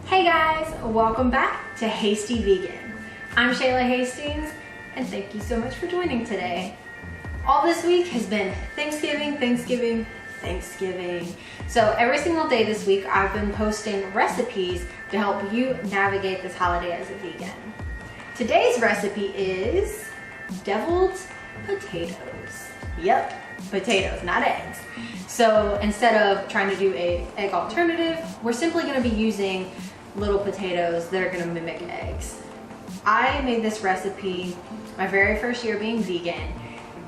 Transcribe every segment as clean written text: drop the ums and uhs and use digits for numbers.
Hey guys, welcome back to Hasty Vegan. I'm Shayla Hastings, and thank you so much for joining today. All this week has been Thanksgiving. So every single day this week, I've been posting recipes to help you navigate this holiday as a vegan. Today's recipe is deviled potatoes. Yep, potatoes, not eggs. So instead of trying to do an egg alternative, we're simply going to be using little potatoes that are going to mimic eggs. I made this recipe my very first year being vegan,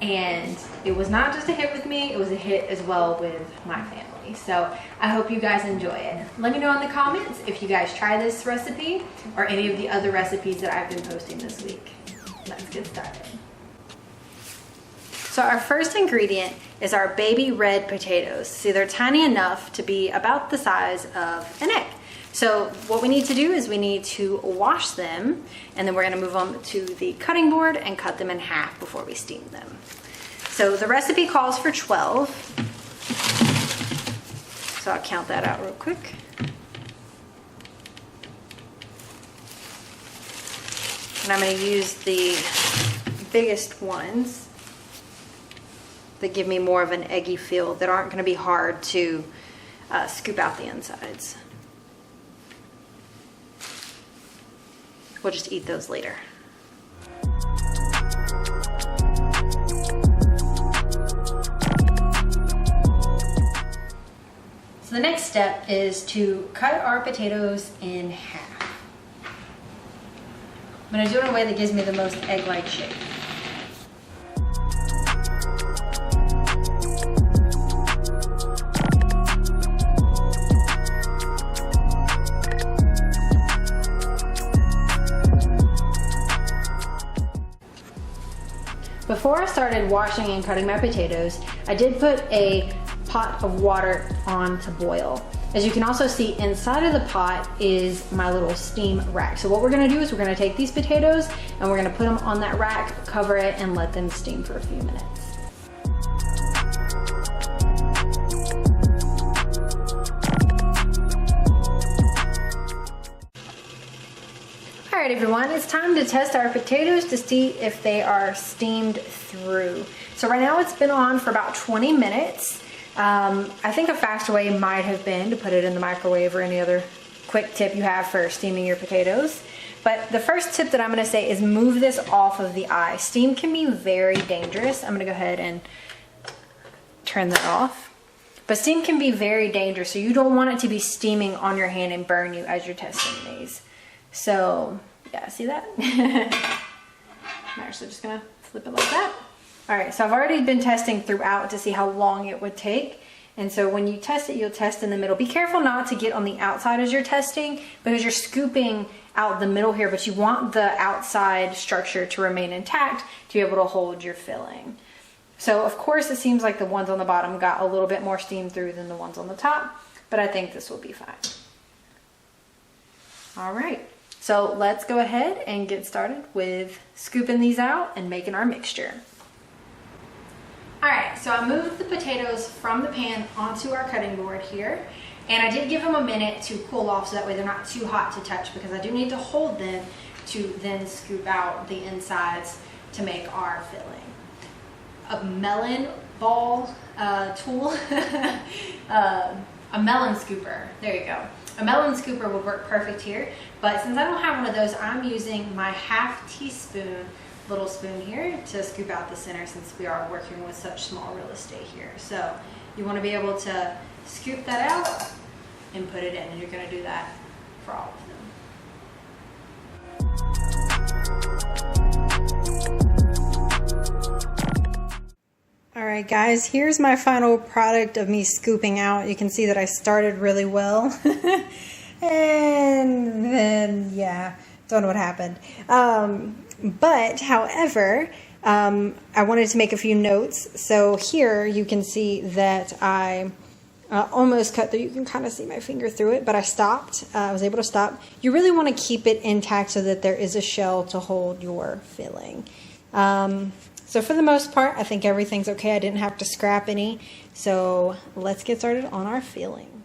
and it was not just a hit with me, it was a hit as well with my family. So I hope you guys enjoy it. Let me know in the comments if you guys try this recipe or any of the other recipes that I've been posting this week. Let's get started. So our first ingredient is our baby red potatoes. See, they're tiny enough to be about the size of an egg. So what we need to do is we need to wash them, and then we're gonna move them to the cutting board and cut them in half before we steam them. So the recipe calls for 12. So I'll count that out real quick. And I'm gonna use the biggest ones that give me more of an eggy feel, that aren't gonna be hard to scoop out the insides. We'll just eat those later. So the next step is to cut our potatoes in half. I'm gonna do it in a way that gives me the most egg-like shape. Before I started washing and cutting my potatoes, I did put a pot of water on to boil. As you can also see, inside of the pot is my little steam rack. So what we're gonna do is we're gonna take these potatoes and we're gonna put them on that rack, cover it, and let them steam for a few minutes. All right, everyone, it's time to test our potatoes to see if they are steamed through. So right now it's been on for about 20 minutes. I think a faster way might have been to put it in the microwave, or any other quick tip you have for steaming your potatoes. But the first tip that I'm gonna say is move this off of the eye. Steam can be very dangerous. I'm gonna go ahead and turn that off. But steam can be very dangerous, so you don't want it to be steaming on your hand and burn you as you're testing these. So, yeah, see that? I'm actually just gonna flip it like that. All right, so I've already been testing throughout to see how long it would take. And so when you test it, you'll test in the middle. Be careful not to get on the outside as you're testing, because you're scooping out the middle here, but you want the outside structure to remain intact to be able to hold your filling. So of course, it seems like the ones on the bottom got a little bit more steam through than the ones on the top, but I think this will be fine. All right. So let's go ahead and get started with scooping these out and making our mixture. All right, so I moved the potatoes from the pan onto our cutting board here, and I did give them a minute to cool off so that way they're not too hot to touch, because I do need to hold them to then scoop out the insides to make our filling. A melon ball tool, a melon scooper, there you go. A melon scooper would work perfect here, but since I don't have one of those, I'm using my half teaspoon little spoon here to scoop out the center, since we are working with such small real estate here. So you want to be able to scoop that out and put it in, and you're going to do that for all of them. All right, guys, here's my final product of me scooping out. You can see that I started really well. And then, yeah, don't know what happened. But however, I wanted to make a few notes. So here you can see that I almost cut through. You can kind of see my finger through it, but I stopped. I was able to stop. You really want to keep it intact so that there is a shell to hold your filling. So for the most part, I think everything's okay. I didn't have to scrap any. So let's get started on our filling.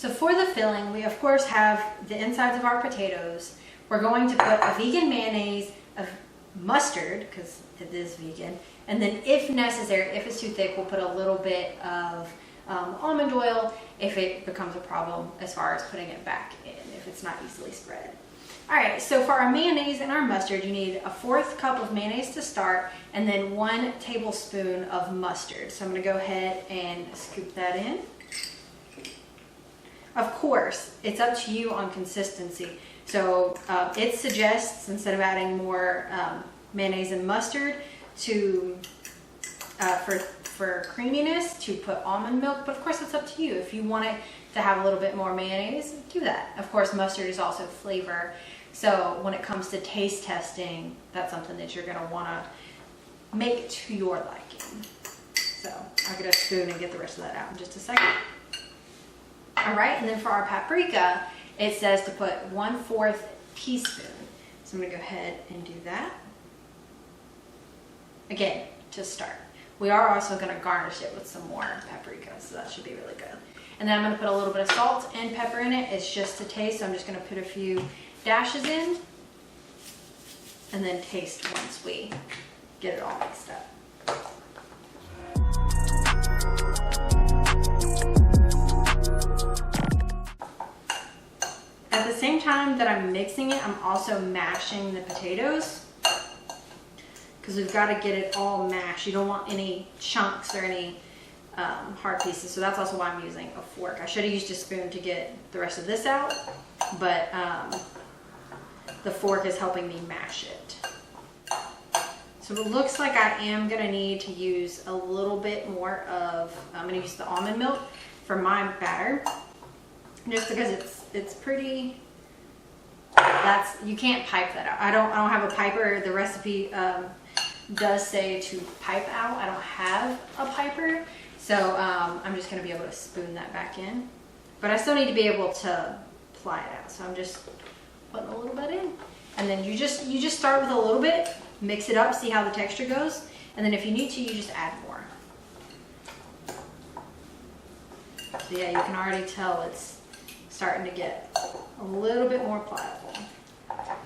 So for the filling, we of course have the insides of our potatoes. We're going to put a vegan mayonnaise, of mustard, because it is vegan, and then if necessary, if it's too thick, we'll put a little bit of almond oil if it becomes a problem as far as putting it back in, if it's not easily spread. All right, so for our mayonnaise and our mustard, you need a 1/4 cup of mayonnaise to start, and then 1 tablespoon of mustard. So I'm gonna go ahead and scoop that in. Of course, it's up to you on consistency. So it suggests, instead of adding more mayonnaise and mustard to for creaminess, to put almond milk, but of course it's up to you. If you want it to have a little bit more mayonnaise, do that. Of course, mustard is also flavor. So when it comes to taste testing, that's something that you're gonna wanna make to your liking. So I'll get a spoon and get the rest of that out in just a second. All right, and then for our paprika, it says to put 1/4 teaspoon. So I'm gonna go ahead and do that. Again, to start. We are also gonna garnish it with some more paprika, so that should be really good. And then I'm gonna put a little bit of salt and pepper in it. It's just to taste, so I'm just gonna put a few dashes in and then taste once we get it all mixed up. At the same time that I'm mixing it, I'm also mashing the potatoes, because we've got to get it all mashed. You don't want any chunks or any hard pieces, so that's also why I'm using a fork. I should have used a spoon to get the rest of this out, but the fork is helping me mash it. So it looks like I am going to need to use a little bit more of, I'm going to use the almond milk for my batter, just because it's pretty, you can't pipe that out. I don't have a piper. The recipe does say to pipe out. I don't have a piper, so I'm just going to be able to spoon that back in. But I still need to be able to ply it out, so I'm just putting a little bit in. And then you just start with a little bit, mix it up, see how the texture goes, and then if you need to, you just add more. So yeah, you can already tell it's starting to get a little bit more pliable.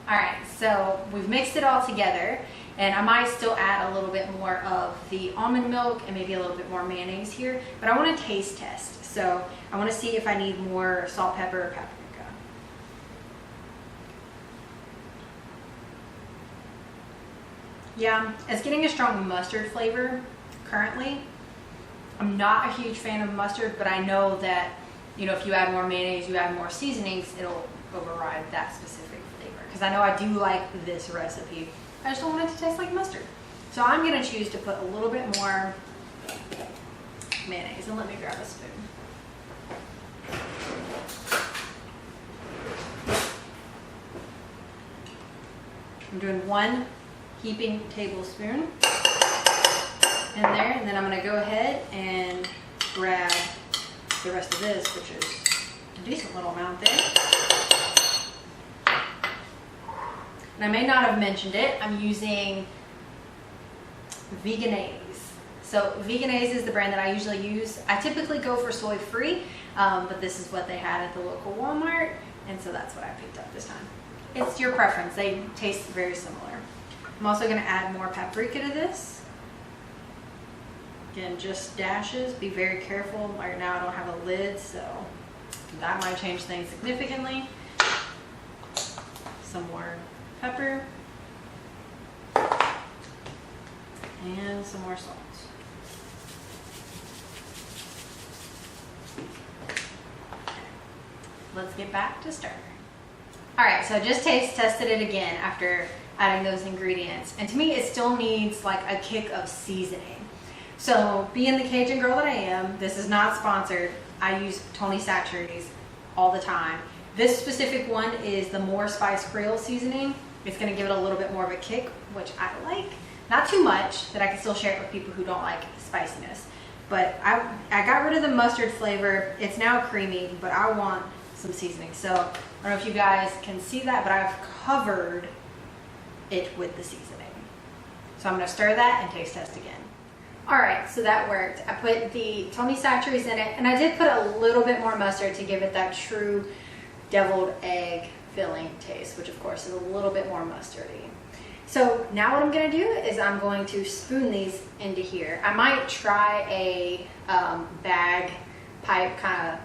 All right, so we've mixed it all together, and I might still add a little bit more of the almond milk and maybe a little bit more mayonnaise here, but I want to taste test. So I want to see if I need more salt, pepper, or paprika. Yeah, it's getting a strong mustard flavor currently. I'm not a huge fan of mustard, but I know that, you know, if you add more mayonnaise, you add more seasonings, it'll override that specific flavor. Because I know I do like this recipe. I just don't want it to taste like mustard. So I'm going to choose to put a little bit more mayonnaise, and let me grab a spoon. I'm doing 1 heaping tablespoon in there, and then I'm going to go ahead and grab the rest of this, which is a decent little amount there. And I may not have mentioned it, I'm using Veganese. So Veganese is the brand that I usually use. I typically go for soy-free, but this is what they had at the local Walmart, and so that's what I picked up this time. It's your preference, they taste very similar. I'm also going to add more paprika to this. Again, just dashes. Be very careful. Right now I don't have a lid, so that might change things significantly. Some more pepper. And some more salt. Let's get back to starter. All right, so I just taste tested it again after adding those ingredients. And to me, it still needs like a kick of seasoning. So being the Cajun girl that I am, this is not sponsored. I use Tony Chachere's all the time. This specific one is the More Spice Creole seasoning. It's gonna give it a little bit more of a kick, which I like. Not too much, that I can still share it with people who don't like spiciness. But I got rid of the mustard flavor. It's now creamy, but I want some seasoning. So I don't know if you guys can see that, but I've covered it with the seasoning. So I'm gonna stir that and taste test again. All right, so that worked. I put the Tony Chachere's in it, and I did put a little bit more mustard to give it that true deviled egg filling taste, which of course is a little bit more mustardy. So now what I'm gonna do is I'm going to spoon these into here. I might try a bag pipe kind of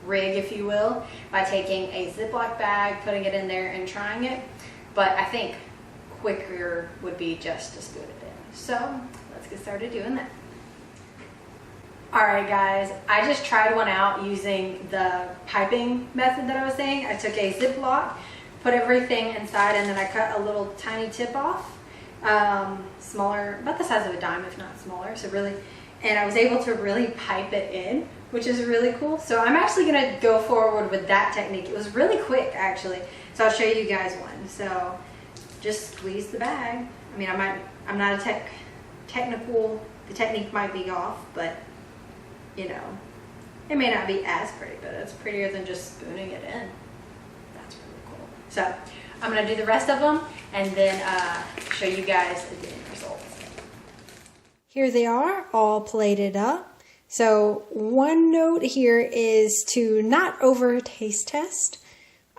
rig, if you will, by taking a Ziploc bag, putting it in there and trying it. But I think quicker would be just to spoon it in. So let's get started doing that. All right, guys, I just tried one out using the piping method that I was saying. I took a Ziploc, put everything inside, and then I cut a little tiny tip off, smaller, about the size of a dime, if not smaller. So really, and I was able to really pipe it in, which is really cool. So I'm actually gonna go forward with that technique. It was really quick, actually. So I'll show you guys one. So just squeeze the bag. I mean, I'm not a technical, the technique might be off, but you know, it may not be as pretty, but it's prettier than just spooning it in. That's really cool. So I'm gonna do the rest of them and then show you guys the end results. Here they are, all plated up. So one note here is to not over taste test.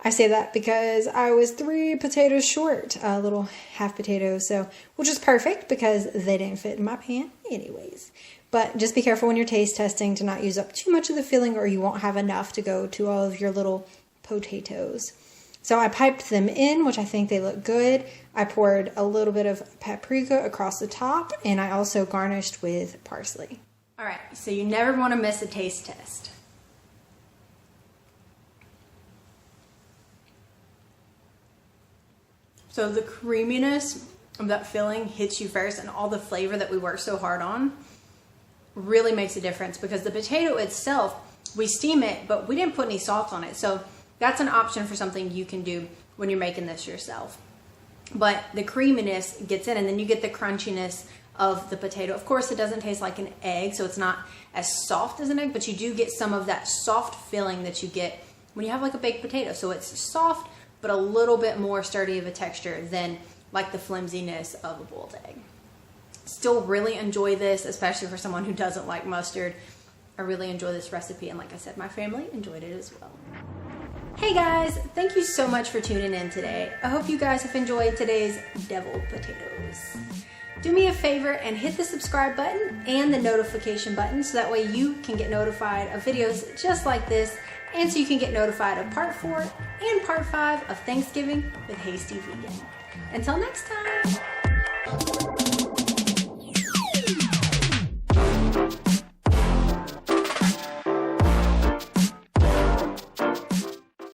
I say that because I was 3 potatoes short, little half potatoes, so which is perfect because they didn't fit in my pan anyways. But just be careful when you're taste testing to not use up too much of the filling or you won't have enough to go to all of your little potatoes. So I piped them in, which I think they look good. I poured a little bit of paprika across the top, and I also garnished with parsley. All right, so you never want to miss a taste test. So the creaminess of that filling hits you first, and all the flavor that we worked so hard on really makes a difference because the potato itself, we steam it, but we didn't put any salt on it. So that's an option for something you can do when you're making this yourself. But the creaminess gets in, and then you get the crunchiness of the potato. Of course, it doesn't taste like an egg, so it's not as soft as an egg, but you do get some of that soft filling that you get when you have like a baked potato. So it's soft, but a little bit more sturdy of a texture than like the flimsiness of a boiled egg. Still really enjoy this, especially for someone who doesn't like mustard. I really enjoy this recipe, and like I said, my family enjoyed it as well. Hey guys, thank you so much for tuning in today. I hope you guys have enjoyed today's deviled potatoes. Do me a favor and hit the subscribe button and the notification button so that way you can get notified of videos just like this, and so you can get notified of part 4 and part 5 of Thanksgiving with Hasty Vegan. Until next time.